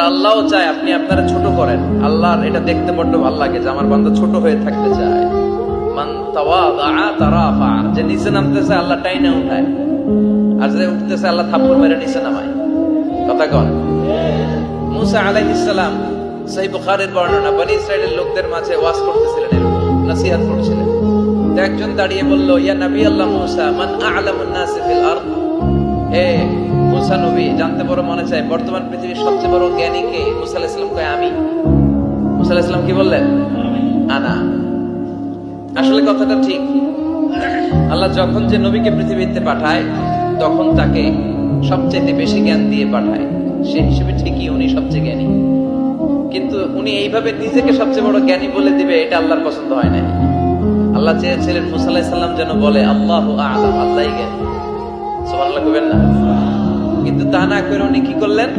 আল্লাহও চায় আপনি আপনারা ছোট করেন। আল্লাহর এটা দেখতে বড্ড ভালো লাগে যে আমার বান্দা ছোট হয়ে থাকতে চায়। মান তাওয়াদা তারাফা, যে নিচে নামতেছে আল্লাহ টাইনা উঠায়, আর যে উঠতেছে আল্লাহ থাপ্পড় মেরে নিচে নামায়। কথা কন। মুসা আলাইহিস সালাম, সহিহ বুখারীর বর্ণনা, বনি ইসরাইলের লোকদের মাঝে ওয়াজ করতেছিলেন, এরকম নসিহত করছিলেন। তো একজন দাঁড়িয়ে বলল, ইয়া নবী আল্লাহ মুসা, মান আ'লামুন নাস ফিল আরদ। হে মুসা নবী, জানতে বড় মনে চায় বর্তমান পৃথিবীর সবচেয়ে বড় জ্ঞানী কে? মুসা আলাইহিস সালাম কয় আমি। মুসা আলাইহিস সালাম কি বললেন? আনা। আসলে কথাটা ঠিক। আল্লাহ যখন যে নবীকে পৃথিবীতে পাঠায় তখন তাকে সবচেয়ে বেশি জ্ঞান দিয়ে পাঠায়, সেই হিসেবে ঠিকই উনি সবচেয়ে জ্ঞানী। কিন্তু উনি এইভাবে নিজেকে সবচেয়ে বড় জ্ঞানী বলে দিবে, এটা আল্লাহর পছন্দ হয় না। আল্লাহ চেয়েছিলেন মুসা আলাইহিস সালাম যেন বলে আল্লাহু আ'লাম, আল্লাহই জ্ঞানী। সুবহানাল্লাহ কইবেন না? কিন্তু তা না করে উনি কি করলেন?